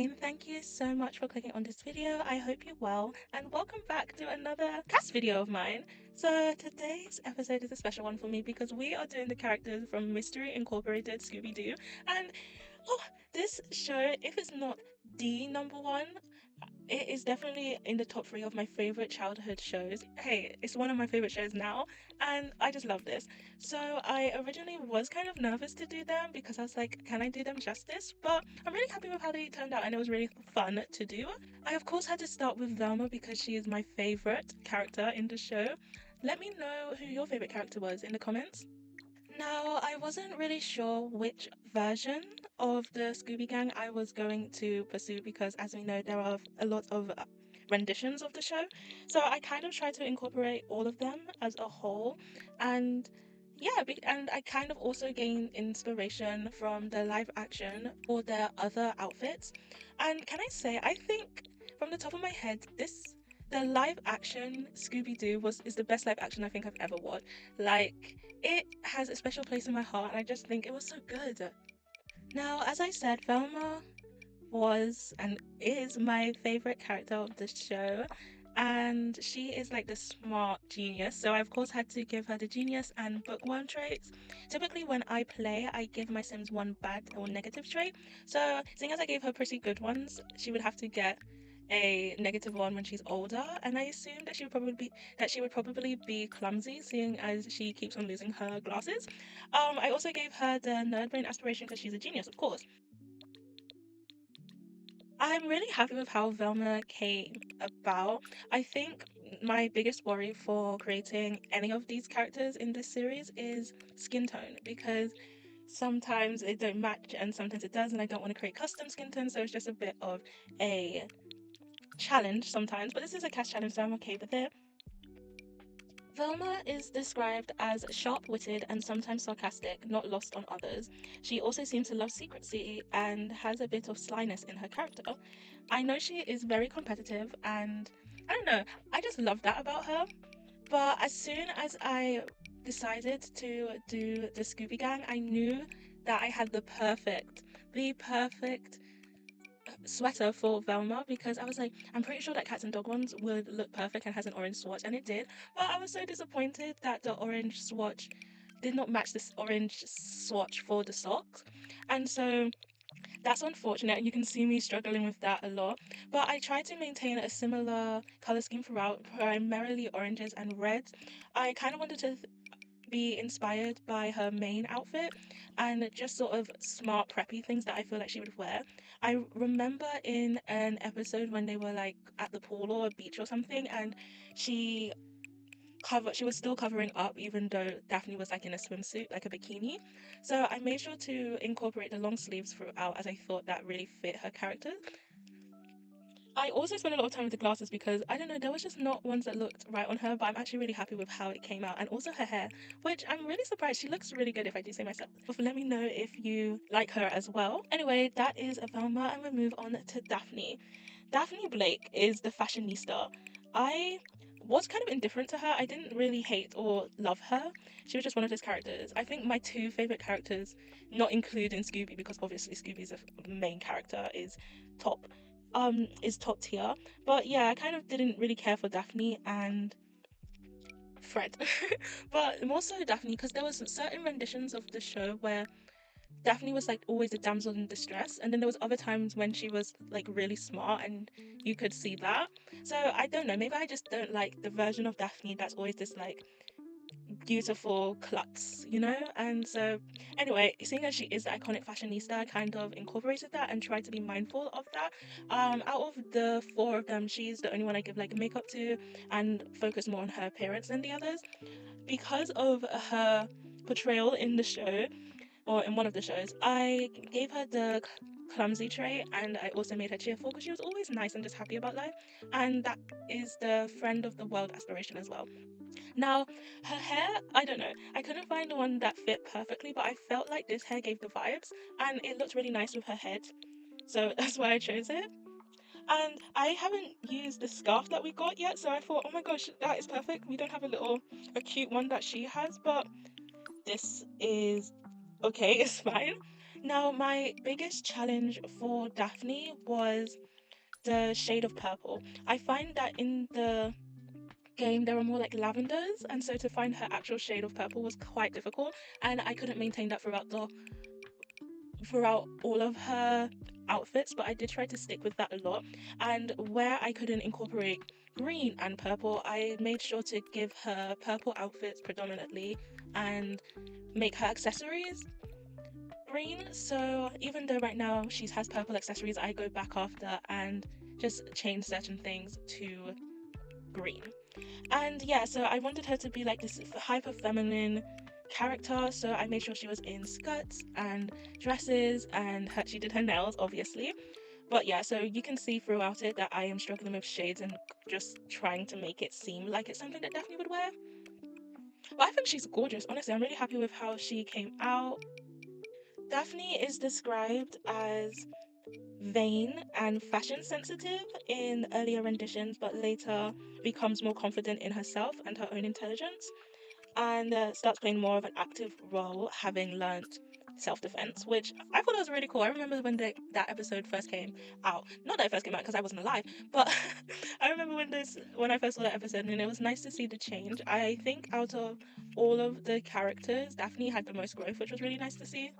fine. Thank you so much for clicking on this video. I hope you're well, and welcome back to another cast video of mine. So today's episode is a special one for me because we are doing the characters from Mystery Incorporated Scooby-Doo, and oh, this show, if it's not the number one, it is definitely in the top three of my favorite childhood shows. Hey, it's one of my favorite shows now, and I just love this. So I originally was kind of nervous to do them because I was like, can I do them justice? But I'm really happy with how they turned out, and it was really fun to do. I of course had to start with Velma because she is my favorite character in the show. Let me know who your favorite character was in the comments. Now, I wasn't really sure which version of the Scooby Gang I was going to pursue because, as we know, there are a lot of renditions of the show. So I kind of tried to incorporate all of them as a whole. And yeah, and I kind of also gained inspiration from the live action for their other outfits. And can I say, I think from the top of my head, the live action Scooby Doo is the best live action I think I've ever watched. Like, it has a special place in my heart, and I just think it was so good. Now, as I said, Velma was and is my favorite character of the show, and she is like the smart genius. So I, of course, had to give her the genius and bookworm traits. Typically, when I play, I give my Sims one bad or negative trait. So, seeing as I gave her pretty good ones, she would have to get a negative one when she's older, and I assume that she would probably be clumsy, seeing as she keeps on losing her glasses. I also gave her the nerd brain aspiration because she's a genius, of course. I'm really happy with how Velma came about. I think my biggest worry for creating any of these characters in this series is skin tone because sometimes it don't match and sometimes it does, and I don't want to create custom skin tones, so it's just a bit of a challenge sometimes, but this is a cast challenge, so I'm okay with it. Velma is described as sharp witted and sometimes sarcastic, not lost on others. She also seems to love secrecy and has a bit of slyness in her character. I know she is very competitive, and I don't know, I just love that about her. But as soon as I decided to do the Scooby Gang, I knew that I had the perfect sweater for Velma because I was like, I'm pretty sure that cats and dog ones would look perfect and has an orange swatch, and it did. But I was so disappointed that the orange swatch did not match this orange swatch for the socks, and so that's unfortunate. You can see me struggling with that a lot. But I tried to maintain a similar color scheme throughout, primarily oranges and reds. I kind of wanted to be inspired by her main outfit and just sort of smart preppy things that I feel like she would wear. I remember in an episode when they were like at the pool or a beach or something, and she she was still covering up even though Daphne was like in a swimsuit, like a bikini. So I made sure to incorporate the long sleeves throughout as I thought that really fit her character. I also spent a lot of time with the glasses because I don't know, there was just not ones that looked right on her, but I'm actually really happy with how it came out. And also her hair, which I'm really surprised. She looks really good if I do say myself. But let me know if you like her as well. Anyway, that is Velma, and we'll move on to Daphne. Daphne Blake is the fashionista. I was kind of indifferent to her. I didn't really hate or love her. She was just one of those characters. I think my two favorite characters, not including Scooby, because obviously Scooby's a main character, top is top tier. But yeah, I kind of didn't really care for Daphne and Fred. But more so Daphne because there was certain renditions of the show where Daphne was like always a damsel in distress, and then there was other times when she was like really smart and you could see that. So I don't know, maybe I just don't like the version of Daphne that's always this like beautiful klutz, you know? And so, anyway, seeing as she is the iconic fashionista, I kind of incorporated that and tried to be mindful of that. Out of the four of them, she's the only one I give like makeup to and focus more on her appearance than the others. Because of her portrayal in the show, or in one of the shows, I gave her the clumsy trait and I also made her cheerful because she was always nice and just happy about life. And that is the friend of the world aspiration as well. Now, her hair, I don't know. I couldn't find the one that fit perfectly, but I felt like this hair gave the vibes and it looked really nice with her head. So that's why I chose it. And I haven't used the scarf that we got yet, so I thought, oh my gosh, that is perfect. We don't have a cute one that she has, but this is okay, it's fine. Now, my biggest challenge for Daphne was the shade of purple. I find that in the game there were more like lavenders, and so to find her actual shade of purple was quite difficult, and I couldn't maintain that throughout all of her outfits, but I did try to stick with that a lot. And where I couldn't incorporate green and purple, I made sure to give her purple outfits predominantly and make her accessories green. So even though right now she has purple accessories, I go back after and just change certain things to green. And yeah, so I wanted her to be like this hyper feminine character, so I made sure she was in skirts and dresses, and she did her nails, obviously. But yeah, so you can see throughout it that I am struggling with shades and just trying to make it seem like it's something that Daphne would wear. But I think she's gorgeous. Honestly, I'm really happy with how she came out. Daphne is described as vain and fashion sensitive in earlier renditions, but later becomes more confident in herself and her own intelligence, and starts playing more of an active role, having learnt self-defense, which I thought was really cool. I remember when that episode first came out. Not that it first came out because I wasn't alive, but I remember when I first saw that episode, and it was nice to see the change. I think out of all of the characters, Daphne had the most growth, which was really nice to see.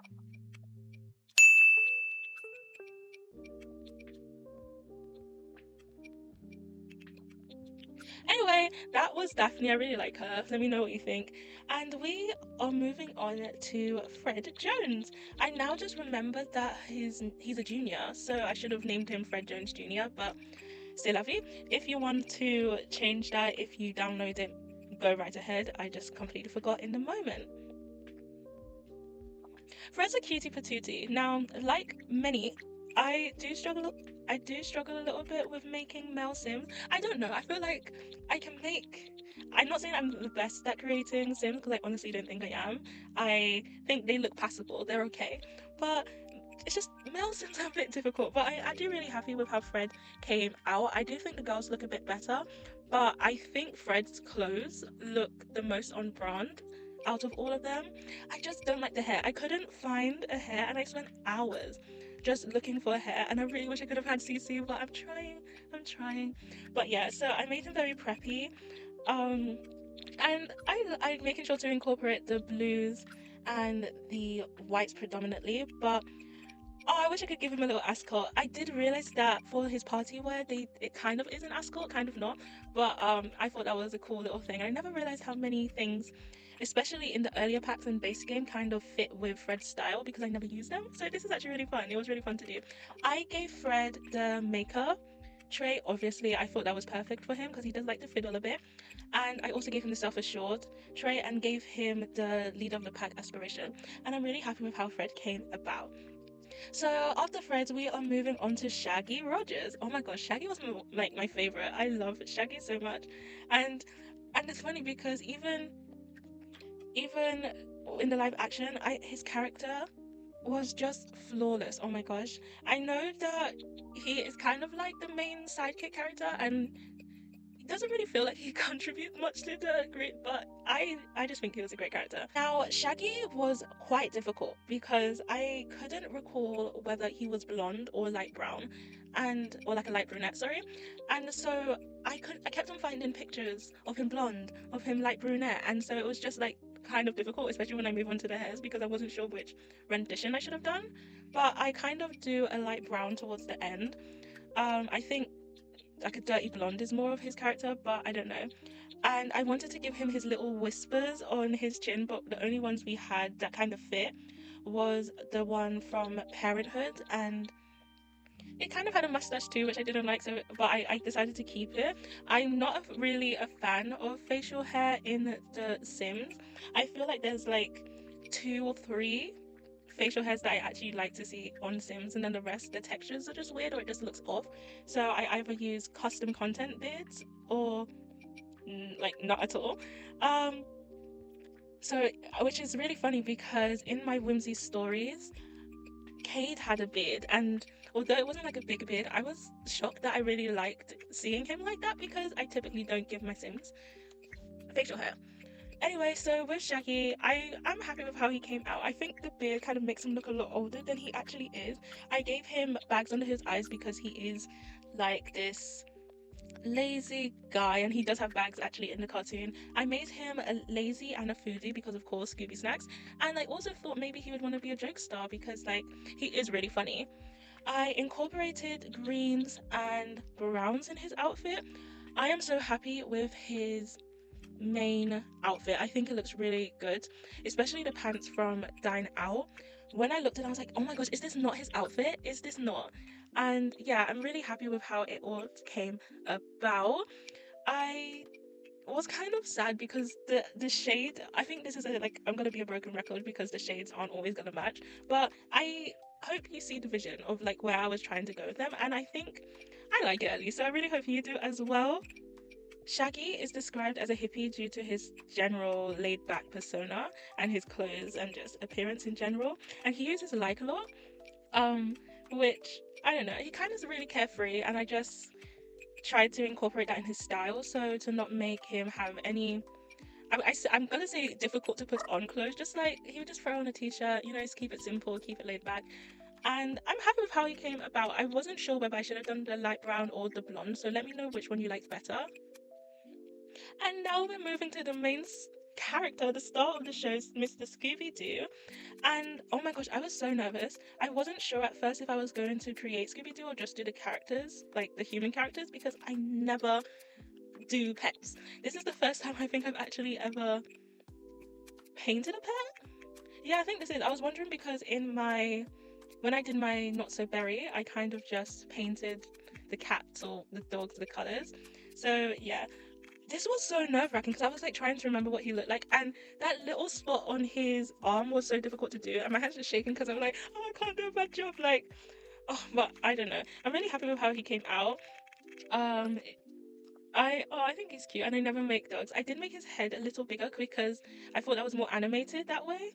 Anyway, that was Daphne. I really like her. Let me know what you think. And we are moving on to Fred Jones. I now just remembered that he's a junior, so I should have named him Fred Jones Jr., but still love you. If you want to change that, if you download it, go right ahead. I just completely forgot in the moment. Fred's a cutie patootie. Now, like many, I do struggle. I do struggle a little bit with making male Sims. I don't know. I feel like I can make. I'm not saying I'm the best at creating Sims because I honestly don't think I am. I think they look passable. They're okay, but it's just male Sims are a bit difficult. But I do really happy with how Fred came out. I do think the girls look a bit better, but I think Fred's clothes look the most on brand out of all of them. I just don't like the hair. I couldn't find a hair, and I spent hours just looking for a hair, and I really wish I could have had CC, but I'm trying. I'm trying. But yeah, so I made him very preppy. Um, and I'm making sure to incorporate the blues and the whites predominantly, but oh, I wish I could give him a little ascot. I did realize that for his party wear, it kind of is an ascot, kind of not. But I thought that was a cool little thing. I never realized how many things, especially in the earlier packs and base game, kind of fit with Fred's style because I never used them. So this is actually really fun. It was really fun to do. I gave Fred the maker tray. Obviously, I thought that was perfect for him because he does like to fiddle a bit. And I also gave him the self-assured tray and gave him the leader of the pack aspiration. And I'm really happy with how Fred came about. So after Fred, we are moving on to Shaggy Rogers. Oh my gosh, Shaggy was like my favorite. I love Shaggy so much, and it's funny because even in the live action, his character was just flawless. Oh my gosh, I know that he is kind of like the main sidekick character, and it doesn't really feel like he contributes much to the grid, but I just think he was a great character. Now, Shaggy was quite difficult because I couldn't recall whether he was blonde or light brown, and or like a light brunette, sorry. And so I kept on finding pictures of him blonde, of him light brunette, and so it was just like kind of difficult, especially when I move on to the hairs because I wasn't sure which rendition I should have done. But I kind of do a light brown towards the end. I think like a dirty blonde is more of his character, but I don't know. And I wanted to give him his little whispers on his chin, but the only ones we had that kind of fit was the one from Parenthood, and it kind of had a mustache too, which I didn't like. So, but I decided to keep it. I'm not really a fan of facial hair in the Sims. I feel like there's like two or three facial hairs that I actually like to see on Sims, and then the rest, the textures are just weird or it just looks off. So I either use custom content beards or like not at all. Um, so which is really funny because in my Whimsy stories, Cade had a beard, and although it wasn't like a big beard, I was shocked that I really liked seeing him like that because I typically don't give my Sims facial hair. Anyway, so with Shaggy, I'm happy with how he came out. I think the beard kind of makes him look a lot older than he actually is. I gave him bags under his eyes because he is like this lazy guy, and he does have bags actually in the cartoon. I made him a lazy and a foodie because of course Scooby snacks, and I also thought maybe he would want to be a joke star because like he is really funny. I incorporated greens and browns in his outfit. I am so happy with his main outfit. I think it looks really good, especially the pants from Dine Out. When I looked at it, I was like, oh my gosh, is this not his outfit? Is this not? And yeah, I'm really happy with how it all came about. I was kind of sad because the shade, I think this is a, like, I'm gonna be a broken record because the shades aren't always gonna match, but I hope you see the vision of like where I was trying to go with them, and I think I like it at least, so I really hope you do as well. Shaggy is described as a hippie due to his general laid back persona and his clothes and just appearance in general. And he uses like a lot, which I don't know, he kind of is really carefree, and I just tried to incorporate that in his style so to not make him have any. I'm gonna say difficult to put on clothes, just like he would just throw on a t shirt, you know, just keep it simple, keep it laid back. And I'm happy with how he came about. I wasn't sure whether I should have done the light brown or the blonde, so let me know which one you liked better. And now we're moving to the main character, the star of the show, Mr. Scooby Doo. And oh my gosh, I was so nervous. I wasn't sure at first if I was going to create Scooby Doo or just do the characters, like the human characters, because I never do pets. This is the first time I think I've actually ever painted a pet. Yeah, I think this is. I was wondering because when I did my Not So Berry, I kind of just painted the cats or the dogs the colors. So yeah, this was so nerve wracking because I was like trying to remember what he looked like, and that little spot on his arm was so difficult to do, and my hands were shaking because I'm like, oh, I can't do a bad job. Like, oh, but I don't know. I'm really happy with how he came out. Um, I think he's cute, and I never make dogs. I did make his head a little bigger because I thought that was more animated that way.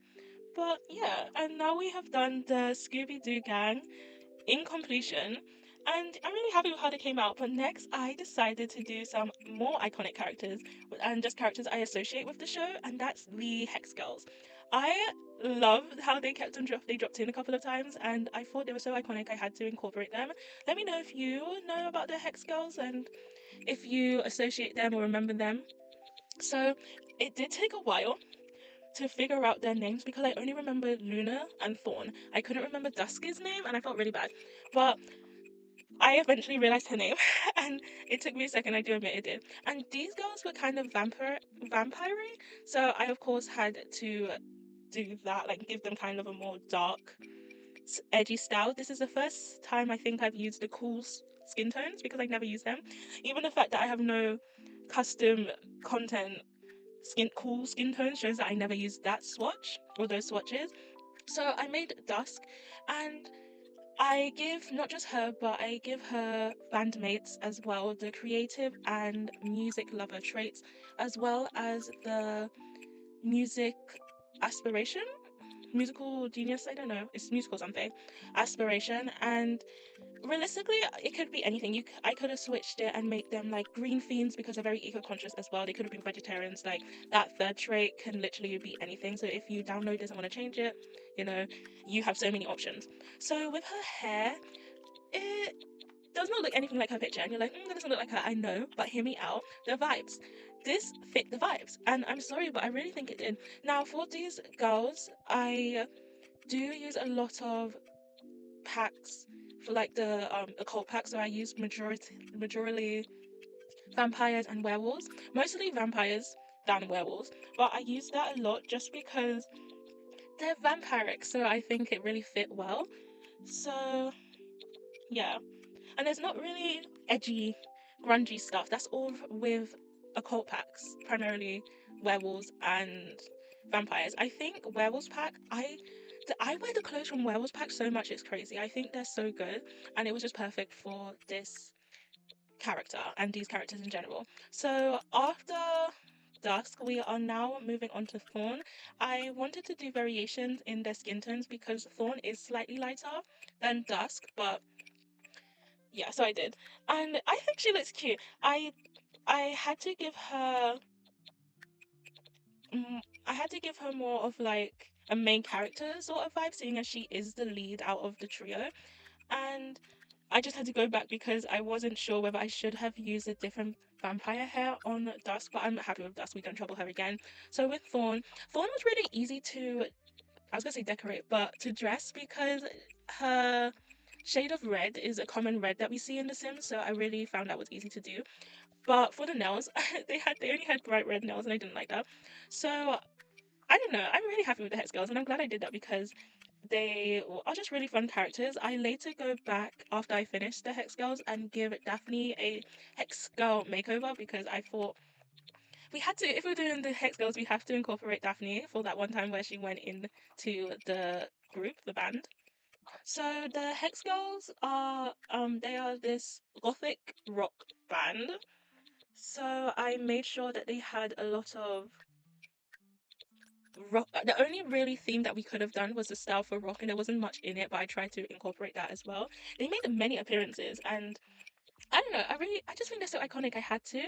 But yeah, and now we have done the Scooby Doo gang in completion, and I'm really happy with how they came out. But next, I decided to do some more iconic characters and just characters I associate with the show, and that's the Hex Girls. I love how they kept on they dropped in a couple of times, and I thought they were so iconic I had to incorporate them. Let me know if you know about the Hex Girls and if you associate them or remember them. So it did take a while to figure out their names because I only remember Luna and Thorn. I couldn't remember Dusk's name and I felt really bad. But I eventually realized her name and it took me a second, I do admit it did. And these girls were kind of vampire so I of course had to do that, like give them kind of a more dark, edgy style. This is the first time I think I've used the cool skin tones because I never use them. Even the fact that I have no custom content cool skin tones shows that I never used that swatch or those swatches. So I made Dusk, and I give not just her, but I give her bandmates as well the creative and music lover traits, as well as the music aspiration, musical genius. I don't know, it's musical something, aspiration, and realistically, it could be anything. I could have switched it and make them like green fiends because they're very eco-conscious as well. They could have been vegetarians. Like that third trait can literally be anything. So if you download this and want to change it, you know, you have so many options. So with her hair, it does not look anything like her picture, and you're like, that doesn't look like her. I know, but hear me out. The vibes. This fit the vibes, and I'm sorry, but I really think it did. Now for these girls, I do use a lot of packs for like the occult packs. So I use majority vampires and werewolves, mostly vampires than werewolves. But I use that a lot just because they're vampiric, so I think it really fit well. So yeah, and there's not really edgy, grungy stuff. That's all with occult packs, primarily werewolves and vampires. I think werewolves pack. I wear the clothes from werewolves pack so much it's crazy. I think they're so good, and it was just perfect for this character and these characters in general. So after Dusk, we are now moving on to Thorn. I wanted to do variations in their skin tones because Thorn is slightly lighter than Dusk, but yeah, so I did. And I think she looks cute. I had to give her I had to give her more of like a main character sort of vibe, seeing as she is the lead out of the trio. And I just had to go back because I wasn't sure whether I should have used a different vampire hair on Dusk, but I'm happy with Dusk. We don't trouble her again. So with Thorn, Thorn was really easy to, I was gonna say decorate, but to dress because her shade of red is a common red that we see in The Sims, so I really found that was easy to do. But for the nails, they only had bright red nails, and I didn't like that. So I don't know. I'm really happy with the Hex Girls, and I'm glad I did that because they are just really fun characters. I later go back after I finish the Hex Girls and give Daphne a Hex Girl makeover because I thought we had to, if we're doing the Hex Girls, we have to incorporate Daphne for that one time where she went in to the group, the band. So the Hex Girls are they are this gothic rock band. So I made sure that they had a lot of rock. The only really theme that we could have done was the style for rock, and there wasn't much in it, but I tried to incorporate that as well. They made many appearances, and I don't know. I just think they're so iconic. I had to.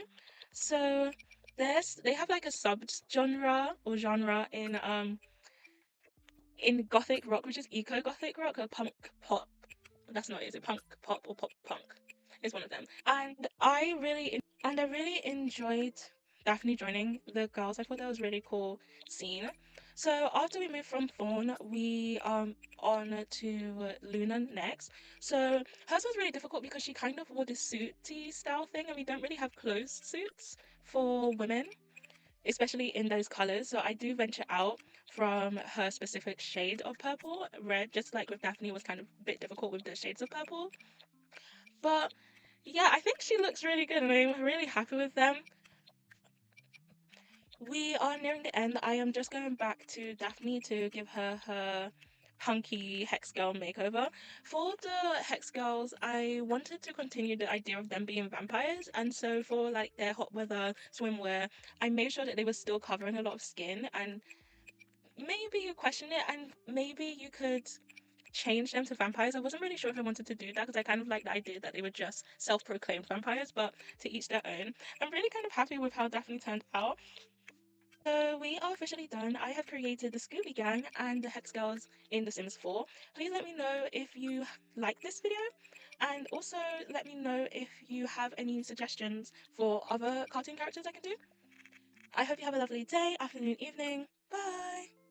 So they have like a sub genre or genre in gothic rock, which is eco gothic rock or punk pop. That's not it. Is it punk pop or pop punk? It's one of them. And I really enjoyed Daphne joining the girls. I thought that was a really cool scene. So after we moved from Thorn, we on to Luna next. So hers was really difficult because she kind of wore this suity style thing, and we don't really have closed suits for women, especially in those colors. So I do venture out from her specific shade of purple. Red, just like with Daphne, was kind of a bit difficult with the shades of purple. But yeah, I think she looks really good and I'm really happy with them. We are nearing the end. I am just going back to Daphne to give her her punky Hex Girl makeover. For the Hex Girls, I wanted to continue the idea of them being vampires, and so for like their hot weather swimwear, I made sure that they were still covering a lot of skin. And maybe you question it, and maybe you could change them to vampires. I wasn't really sure if I wanted to do that because I kind of like the idea that they were just self-proclaimed vampires, but to each their own. I'm really kind of happy with how Daphne turned out. So we are officially done. I have created the Scooby Gang and the Hex Girls in The Sims 4. Please let me know if you like this video, and also let me know if you have any suggestions for other cartoon characters I can do. I hope you have a lovely day, afternoon, evening. Bye!